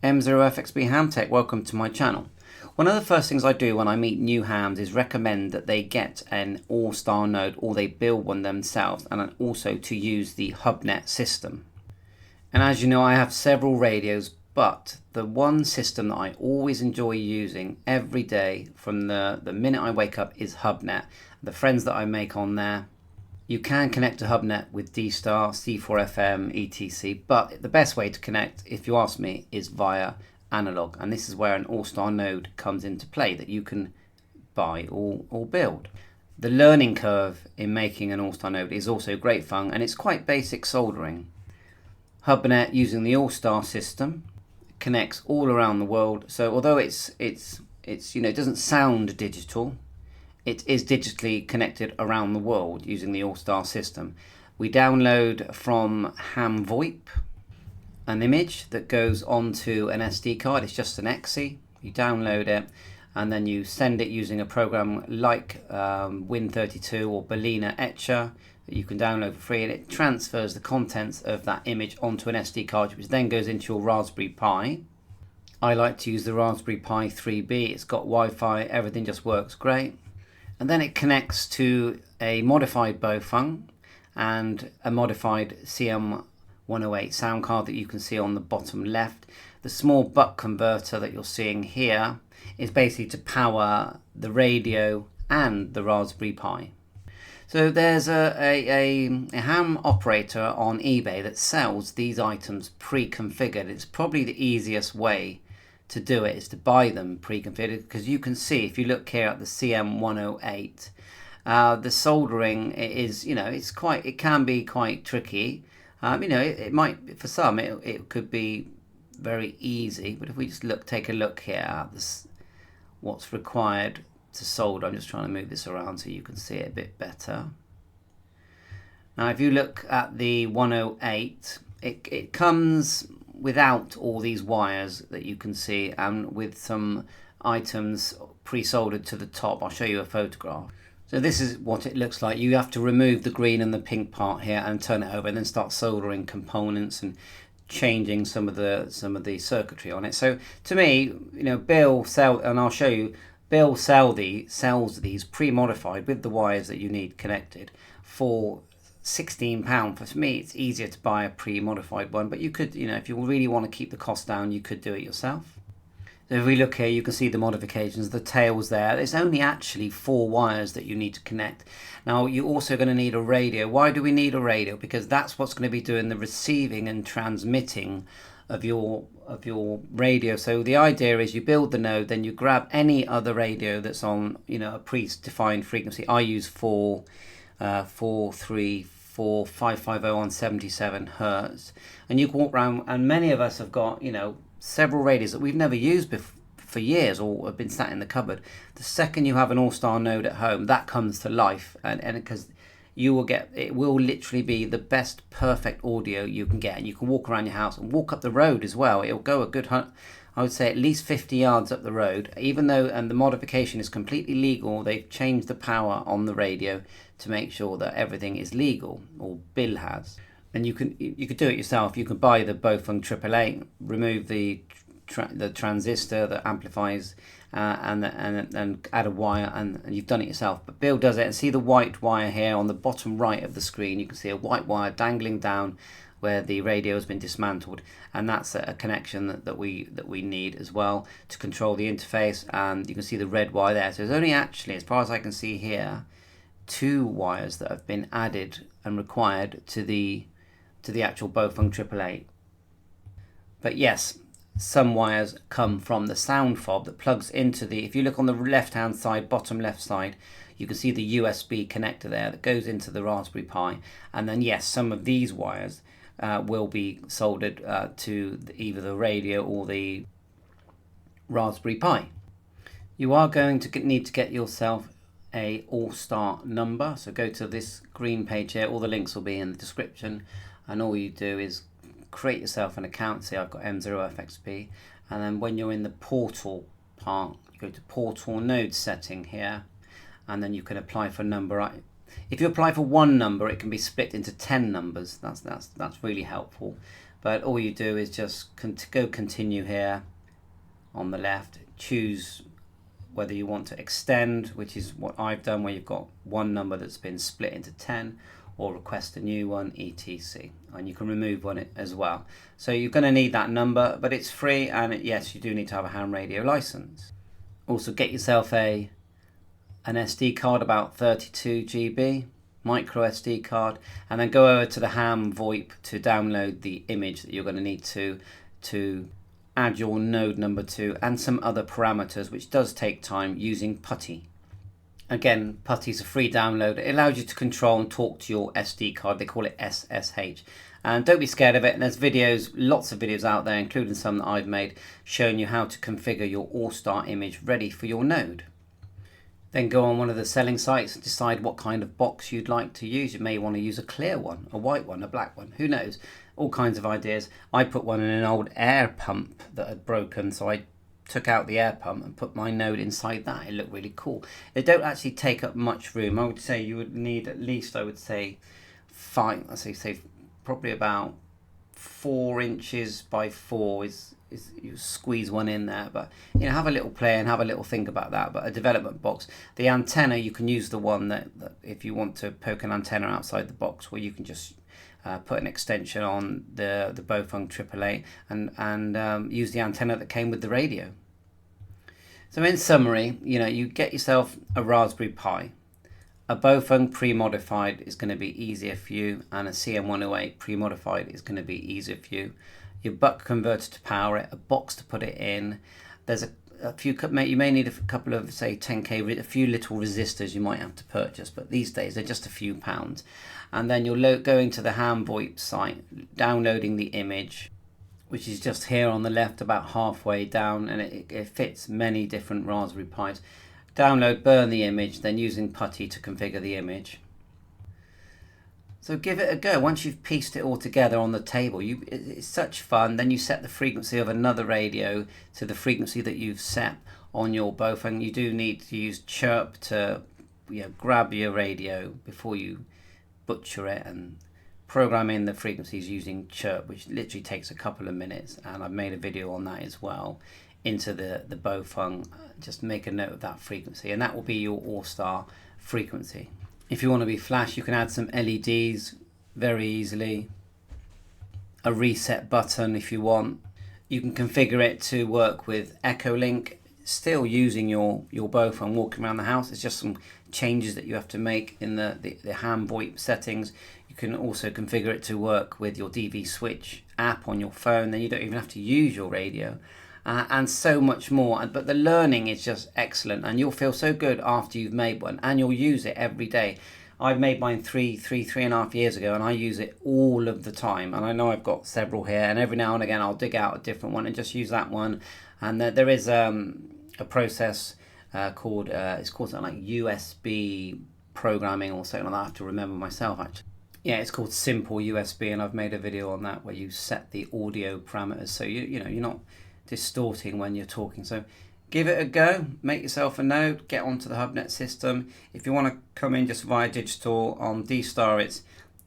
M0FXB Ham Tech, welcome to my channel. One of the first things I do when I meet new hams is recommend that they get an all-star node or they build one themselves, and also to use the Hubnet system. And as you know, I have several radios, but the one system that I always enjoy using every day from the minute I wake up is Hubnet. The friends that I make on there, you can connect to Hubnet with D-Star, C4FM, etc. But the best way to connect, if you ask me, is via analog. And this is where an all-star node comes into play that you can buy or build. The learning curve in making an all-star node is also great fun, and it's quite basic soldering. Hubnet, using the all-star system, connects all around the world. So although it's you know, it doesn't sound digital, it is digitally connected around the world using the all-star system. We download from HAMVOIP an image that goes onto an SD card. It's just an exe. You download it and then you send it using a program like Win32 or Berliner Etcher that you can download for free, and it transfers the contents of that image onto an SD card, which then goes into your Raspberry Pi. I like to use the Raspberry Pi 3B. It's got Wi-Fi, everything just works great. And then it connects to a modified Bofung and a modified CM108 sound card that you can see on the bottom left. The small buck converter that you're seeing here is basically to power the radio and the Raspberry Pi. So there's a ham operator on eBay that sells these items pre-configured. It's probably the easiest way to do it is to buy them pre-configured, because you can see, if you look here at the CM108, the soldering is, you know, it can be quite tricky. You know, it might, for some it could be very easy, but if we just take a look here at this, what's required to solder. I'm just trying to move this around so you can see it a bit better. Now if you look at the 108, it comes without all these wires that you can see, and with some items pre-soldered to the top. I'll show you a photograph. So this is what it looks like. You have to remove the green and the pink part here and turn it over, and then start soldering components and changing some of the circuitry on it. So to me, you know, and I'll show you, Bill sells these pre-modified with the wires that you need connected for £16. For me, it's easier to buy a pre-modified one, but you could, you know, if you really want to keep the cost down, you could do it yourself. So if we look here, you can see the modifications, the tails there. There's only actually 4 wires that you need to connect. Now, you're also going to need a radio. Why do we need a radio? Because that's what's going to be doing the receiving and transmitting of your radio. So the idea is you build the node, then you grab any other radio that's on, you know, a pre-defined frequency. I use 43550 on 77 hertz, and you can walk around, and many of us have got, you know, several radios that we've never used for years or have been sat in the cupboard. The second you have an all-star node at home, that comes to life, and because it will literally be the best perfect audio you can get, and you can walk around your house and walk up the road as well. It'll go a good, I would say, at least 50 yards up the road, even though, and the modification is completely legal. They've changed the power on the radio to make sure that everything is legal, or Bill has. And you could do it yourself. You can buy the Bofung 888, remove the transistor that amplifies, and add a wire, and you've done it yourself. But Bill does it, and see the white wire here on the bottom right of the screen. You can see a white wire dangling down where the radio has been dismantled, and that's a connection that we need as well to control the interface. And you can see the red wire there. So there's only actually, as far as I can see here, 2 wires that have been added and required to the actual Bofung 888. But yes, some wires come from the sound fob that plugs into the, if you look on the left hand side, bottom left side, you can see the USB connector there that goes into the Raspberry Pi. And then yes, some of these wires will be soldered to either the radio or the Raspberry Pi. You are going to need to get yourself a all-star number, so go to this green page here. All the links will be in the description, and all you do is create yourself an account. See, I've got M0FXB, and then when you're in the portal part, you go to portal node setting here, and then you can apply for number. If you apply for one number, it can be split into 10 numbers. That's really helpful. but all you do is just go continue here on the left, choose whether you want to extend, which is what I've done, where you've got one number that's been split into 10, or request a new one, etc. And you can remove one as well. So you're going to need that number, but it's free, and yes, you do need to have a ham radio license. Also get yourself an SD card, about 32 GB, micro SD card, and then go over to the HAMVOIP to download the image that you're going to need to add your node number to, and some other parameters, which does take time, using PuTTY. Again, PuTTY is a free download. It allows you to control and talk to your SD card. They call it SSH. And don't be scared of it. And there's videos, lots of videos out there, including some that I've made, showing you how to configure your all-star image ready for your node. Then go on one of the selling sites and decide what kind of box you'd like to use. You may want to use a clear one, a white one, a black one, who knows? All kinds of ideas. I put one in an old air pump that had broken, so I took out the air pump and put my node inside that. It looked really cool. They don't actually take up much room. I would say you would need at least, I would say, probably about 4 inches by 4 is you squeeze one in there. But you know, have a little play and have a little think about that. But a development box, the antenna, you can use the one that if you want to poke an antenna outside the box, where you can just put an extension on the Bofeng 888 and use the antenna that came with the radio. So in summary, you know, you get yourself a Raspberry Pi. A Bofeng pre-modified is going to be easier for you, and a CM108 pre-modified is going to be easier for you. Your buck converter to power it, a box to put it in. There's a few, you may need a couple of, say, 10k, a few little resistors you might have to purchase, but these days they're just a few pounds. And then you're going to the HAMVOIP site, downloading the image, which is just here on the left, about halfway down, and it fits many different Raspberry Pis. Download, burn the image, then using PuTTY to configure the image. So give it a go. Once you've pieced it all together on the table, it's such fun. Then you set the frequency of another radio to the frequency that you've set on your Bofeng. You do need to use chirp to, you know, grab your radio before you butcher it and program in the frequencies using chirp, which literally takes a couple of minutes, and I've made a video on that as well, into the Bofeng. Just make a note of that frequency, and that will be your all-star frequency. If you want to be flash, you can add some LEDs very easily, a reset button if you want. You can configure it to work with Echo Link, still using your Bofeng walking around the house. It's just some changes that you have to make in the HAMVOIP settings. You can also configure it to work with your DV Switch app on your phone. Then you don't even have to use your radio, and so much more. But the learning is just excellent, and you'll feel so good after you've made one, and you'll use it every day. I've made mine three and a half years ago, and I use it all of the time. And I know I've got several here, and every now and again I'll dig out a different one and just use that one. And there is a process called it's called something like USB programming or something like that. I have to remember myself actually. Yeah, it's called Simple USB, and I've made a video on that where you set the audio parameters, so you know, you're not distorting when you're talking. So give it a go, make yourself a node, get onto the Hubnet system. If you want to come in just via digital on D-Star, it's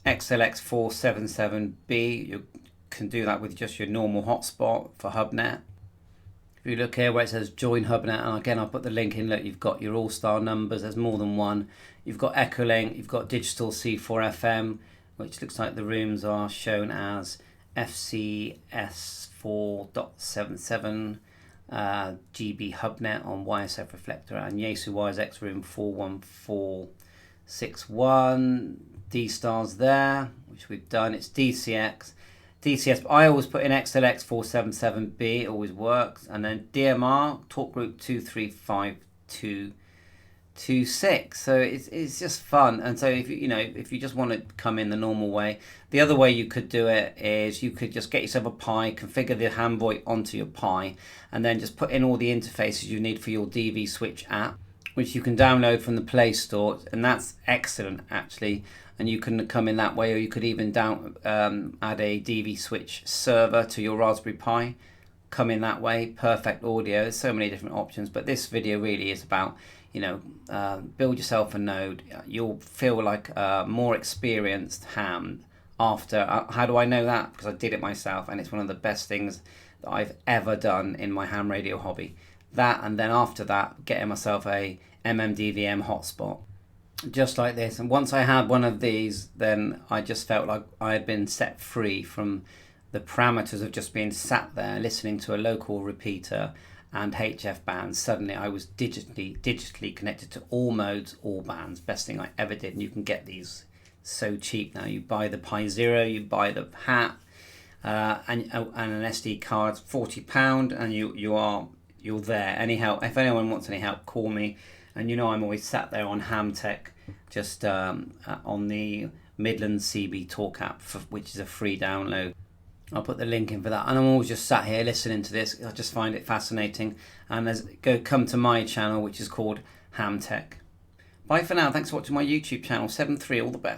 XLX477B. You can do that with just your normal hotspot for Hubnet. If you look here where it says join Hubnet, and again I'll put the link in, look, you've got your all-star numbers, there's more than one. You've got Echolink, you've got digital C4 FM, which looks like the rooms are shown as FCS 4.77 GB Hubnet on YSF reflector, and Yaesu YSX room 41461. D-Stars there, which we've done. It's DCS. I always put in XLX477B, it always works. And then DMR, talk group 235226. So it's just fun. And so if you just want to come in the normal way, the other way you could do it is you could just get yourself a Pi, configure the HAMVOIP onto your Pi, and then just put in all the interfaces you need for your DV Switch app, which you can download from the Play Store, and that's excellent actually. And you can come in that way, or you could even add a DV Switch server to your Raspberry Pi. Come in that way, perfect audio. There's so many different options, but this video really is about, build yourself a node. You'll feel like a more experienced ham after. How do I know that? Because I did it myself, and it's one of the best things that I've ever done in my ham radio hobby. That, and then after that, getting myself a MMDVM hotspot, just like this. And once I had one of these, then I just felt like I had been set free from the parameters of just being sat there listening to a local repeater and HF bands. Suddenly I was digitally connected to all modes, all bands. Best thing I ever did. And you can get these so cheap now. You buy the Pi Zero, you buy the hat, and an SD card, £40, and you're there. Any help? If anyone wants any help, call me. And I'm always sat there on HamTech, just on the Midlands CB Talk app, which is a free download. I'll put the link in for that. And I'm always just sat here listening to this. I just find it fascinating. And come to my channel, which is called HamTech. Bye for now. Thanks for watching my YouTube channel. 7.3. All the best.